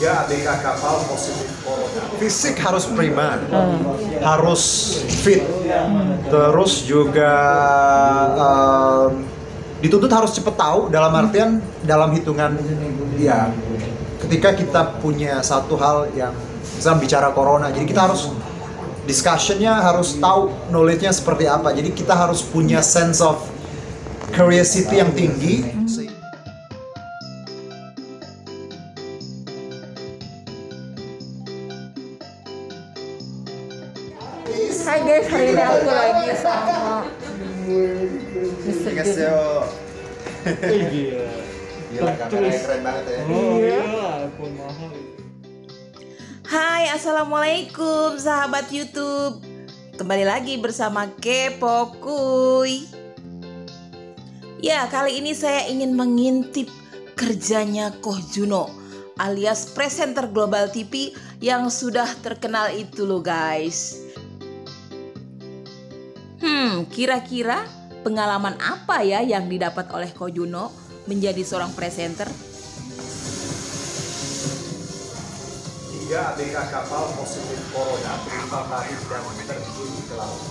3 ABK kapal positif corona. Fisik harus prima, harus fit, terus juga dituntut harus cepet tahu, dalam artian dalam hitungan ya ketika kita punya satu hal yang misalnya bicara corona, jadi kita harus discussionnya harus tahu knowledge-nya seperti apa, jadi kita harus punya sense of curiosity yang tinggi. Hai guys, hari ini aku lagi sama Mr. Jun. Gila, kameranya keren banget ya. Hai, assalamualaikum sahabat YouTube. Kembali lagi bersama Kepokuy. Ya, kali ini saya ingin mengintip kerjanya Koh Juno alias presenter Global TV yang sudah terkenal itu loh guys. Kira-kira pengalaman apa ya yang didapat oleh Koh Juno menjadi seorang presenter? 3 ABK kapal positif corona penumpang lain dan terjun ke laut.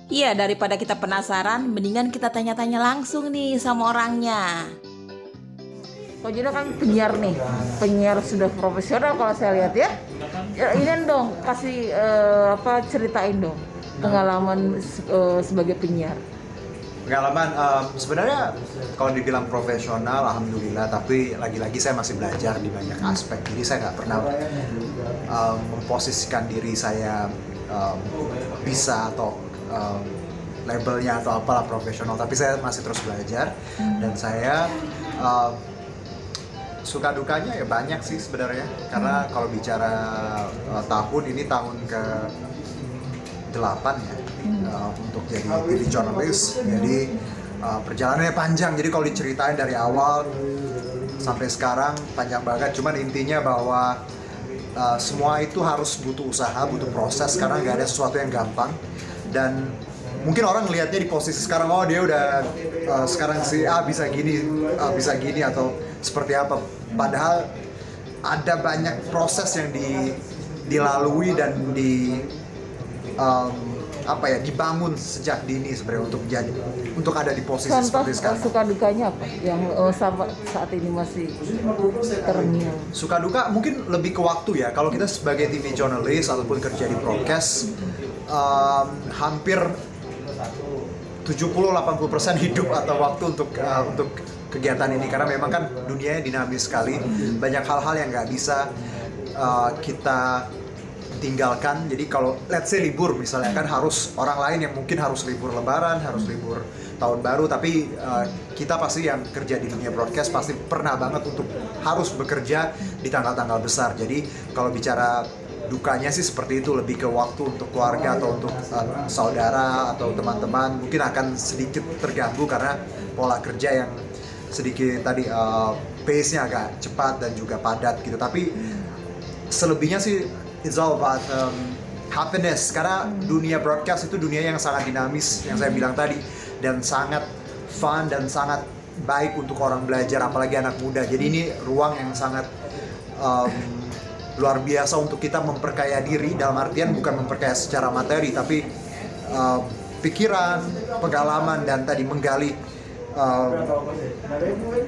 Iya, daripada kita penasaran, mendingan kita tanya-tanya langsung nih sama orangnya. Koh Juno kan penyiar nih, penyiar sudah profesional kalau saya lihat ya. Ini dong, kasih ceritain dong pengalaman sebagai penyiar. Pengalaman sebenarnya kalau dibilang profesional, alhamdulillah, tapi lagi-lagi saya masih belajar di banyak aspek. Jadi saya nggak pernah memposisikan diri saya bisa atau labelnya atau apalah profesional, tapi saya masih terus belajar dan saya suka dukanya ya banyak sih sebenarnya, karena kalau bicara tahun ini tahun ke 8 ya untuk jadi TV journalist, jadi perjalanannya panjang, jadi kalau diceritain dari awal sampai sekarang panjang banget, cuman intinya bahwa semua itu harus butuh usaha, butuh proses, karena nggak ada sesuatu yang gampang. Dan mungkin orang ngelihatnya di posisi sekarang, oh dia udah sekarang si A bisa gini atau seperti apa, padahal ada banyak proses yang dilalui dan dibangun sejak dini sebenarnya untuk ada di posisi seperti sekarang. Suka dukanya apa yang saat ini masih terngiang? Suka duka mungkin lebih ke waktu ya. Kalau kita sebagai TV journalist ataupun kerja di broadcast, hampir 70-80% hidup atau waktu untuk kegiatan ini, karena memang kan dunianya dinamis sekali, banyak hal-hal yang nggak bisa kita tinggalkan. Jadi kalau let's say libur misalnya, kan harus orang lain yang mungkin harus libur lebaran, harus libur tahun baru, tapi kita pasti yang kerja di dunia broadcast pasti pernah banget untuk harus bekerja di tanggal-tanggal besar. Jadi kalau bicara dukanya sih seperti itu, lebih ke waktu untuk keluarga atau untuk saudara atau teman-teman mungkin akan sedikit terganggu karena pola kerja yang sedikit tadi pace-nya agak cepat dan juga padat gitu. Tapi selebihnya sih it's all about happiness, karena dunia broadcast itu dunia yang sangat dinamis yang saya bilang tadi, dan sangat fun dan sangat baik untuk orang belajar, apalagi anak muda. Jadi ini ruang yang sangat luar biasa untuk kita memperkaya diri, dalam artian bukan memperkaya secara materi, tapi pikiran, pengalaman, dan tadi menggali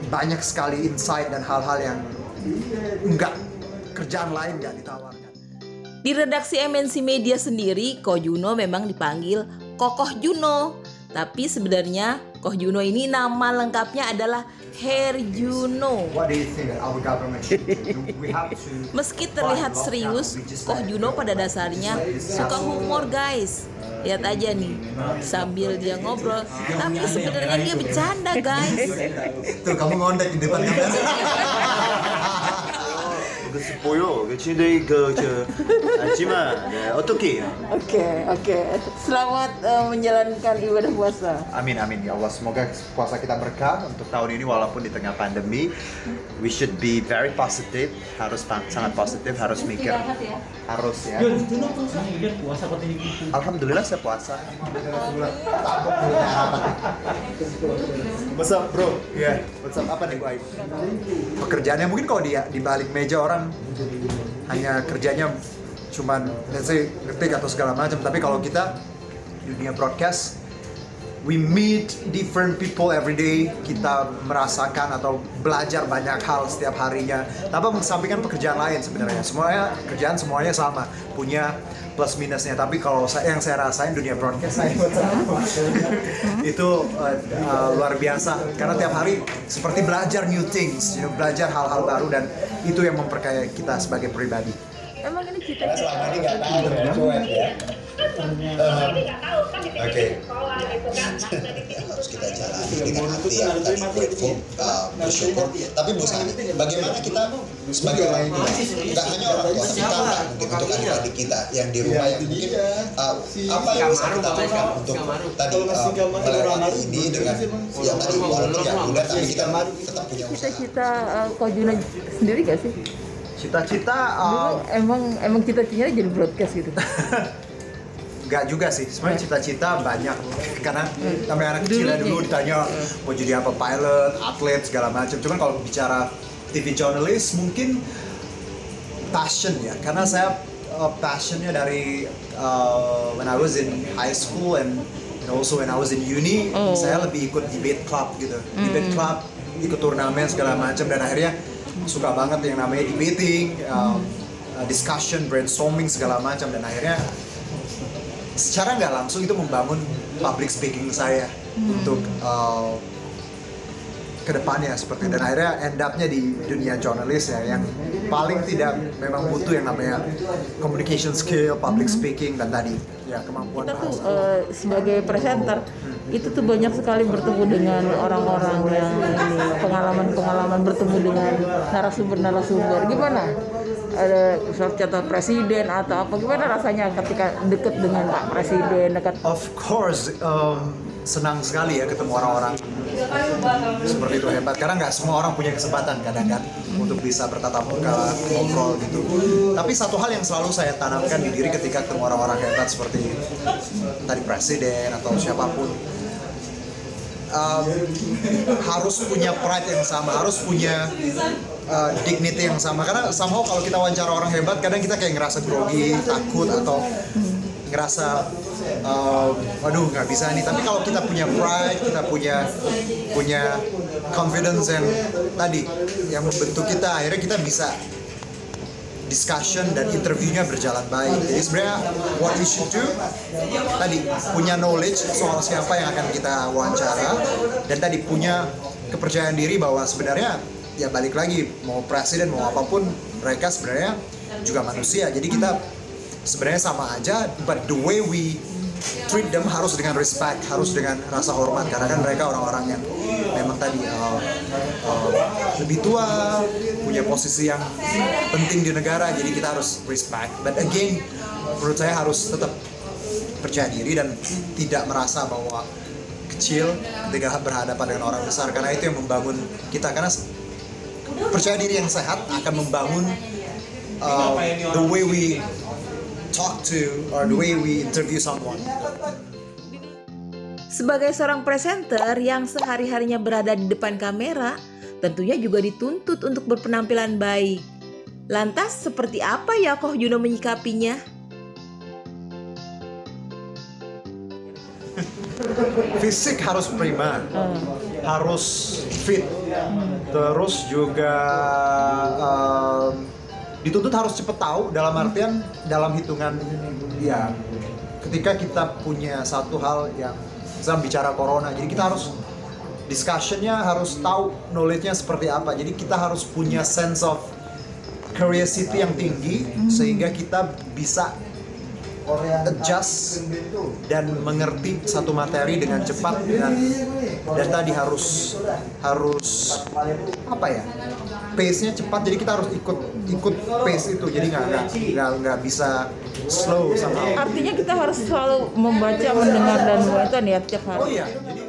banyak sekali insight dan hal-hal yang kerjaan lain nggak ditawarkan. Di redaksi MNC Media sendiri, Koh Juno memang dipanggil Kokoh Juno. Tapi sebenarnya Koh Juno ini nama lengkapnya adalah Herjuno. Meski terlihat serius, Koh Juno pada dasarnya suka humor guys. Lihat aja nih, sambil dia ngobrol, tapi sebenarnya dia bercanda guys. Tuh, kamu ngondek di depan kamera. 보여. 친구들이 하지만 어떻게 해요? Oke. Selamat menjalankan ibadah puasa. Amin ya Allah, semoga puasa kita berkah untuk tahun ini walaupun di tengah pandemi. We should be very positive, harus sangat positif, harus mikir, harus ya. Alhamdulillah saya puasa. What's up bro? Ya, what's up? Apa nih Bu Aib? Pekerjaannya mungkin kalau di balik meja orang hanya kerjanya cuman let's say ngetik atau segala macam, tapi kalau kita dunia broadcast, we meet different people every day. Kita merasakan atau belajar banyak hal setiap harinya tanpa mengesampingkan pekerjaan lain. Sebenarnya kerjaan semuanya sama, punya plus minusnya. Tapi kalau yang saya rasain dunia broadcast itu luar biasa, karena tiap hari seperti belajar new things, belajar hal-hal baru, dan itu yang memperkaya kita sebagai pribadi. Emang ini cita-cita. Selama ini nggak tahu ya, cuek ya. Oke. Harus kita jalani dengan hati yang tadi grateful, bersyukur. Tapi Bu Sani, bagaimana kita sebagai orang tua, nggak hanya orang tua, tapi kakak mungkin untuk adik-adik kita yang di rumah yang mungkin apa yang bisa kita lakukan untuk tadi melewati ini dengan yang tadi walaupun ya udah, tapi kita tetap punya usaha. Cita-cita Ko Juno sendiri gak sih? Cita-cita Emang cita-citanya jadi broadcast gitu. nggak juga sih, sebenarnya cita-cita banyak, karena namanya anak kecil ya, dulu ditanya mau jadi apa, pilot, atlet, segala macam. Cuman kalau bicara TV journalist mungkin passion ya, karena saya passionnya dari when I was in high school and also when I was in uni, saya lebih ikut debate club gitu, debate club, ikut turnamen segala macam, dan akhirnya suka banget yang namanya debating, discussion, brainstorming segala macam, dan akhirnya secara nggak langsung itu membangun public speaking saya untuk kedepannya seperti, dan akhirnya end up-nya di dunia jurnalis ya, yang paling tidak memang butuh yang namanya communication skill, public speaking, dan tadi ya kemampuan Kita tuh bahasa. sebagai presenter itu tuh banyak sekali bertemu dengan orang-orang yang ini, pengalaman bertemu dengan narasumber. Gimana? Ada contoh presiden atau apa, gimana rasanya ketika deket dengan Pak Presiden, dekat? Of course, senang sekali ya ketemu orang-orang seperti itu, hebat, karena nggak semua orang punya kesempatan kadang kan untuk bisa bertatap muka, ngobrol gitu. Tapi satu hal yang selalu saya tanamkan di diri ketika ketemu orang-orang hebat seperti tadi presiden atau siapapun, harus punya pride yang sama, harus punya dignity yang sama, karena somehow kalau kita wawancara orang hebat kadang kita kayak ngerasa grogi, takut, atau ngerasa waduh nggak bisa nih. Tapi kalau kita punya pride, kita punya confidence yang tadi yang membentuk kita, akhirnya kita bisa discussion dan interviewnya berjalan baik. Jadi sebenarnya what we should do tadi, punya knowledge soal siapa yang akan kita wawancara, dan tadi punya kepercayaan diri bahwa sebenarnya ya balik lagi, mau presiden mau apapun, mereka sebenarnya juga manusia. Jadi kita sebenarnya sama aja, but the way we treat them harus dengan respect, harus dengan rasa hormat, karena kan mereka orang-orang yang memang tadi lebih tua, punya posisi yang penting di negara, jadi kita harus respect. But again, menurut saya harus tetap percaya diri dan tidak merasa bahwa kecil ketika berhadapan dengan orang besar, karena itu yang membangun kita. Karena percaya diri yang sehat akan membangun the way we talk to or the way we interview someone. Sebagai seorang presenter yang sehari-harinya berada di depan kamera, tentunya juga dituntut untuk berpenampilan baik. Lantas seperti apa ya Ko Juno menyikapinya? Fisik harus prima, harus fit, terus juga dituntut harus cepet tahu, dalam artian dalam hitungan ya, ketika kita punya satu hal yang misalnya bicara corona, jadi kita harus discussionnya harus tahu knowledge-nya seperti apa. Jadi kita harus punya sense of curiosity yang tinggi sehingga kita bisa adjust dan mengerti satu materi dengan cepat, dan tadi harus apa ya, pace-nya cepat, jadi kita harus ikut pace itu, jadi nggak bisa slow sama. Artinya kita harus selalu membaca, mendengar dan memonitor ya tiap hari. Oh iya, jadi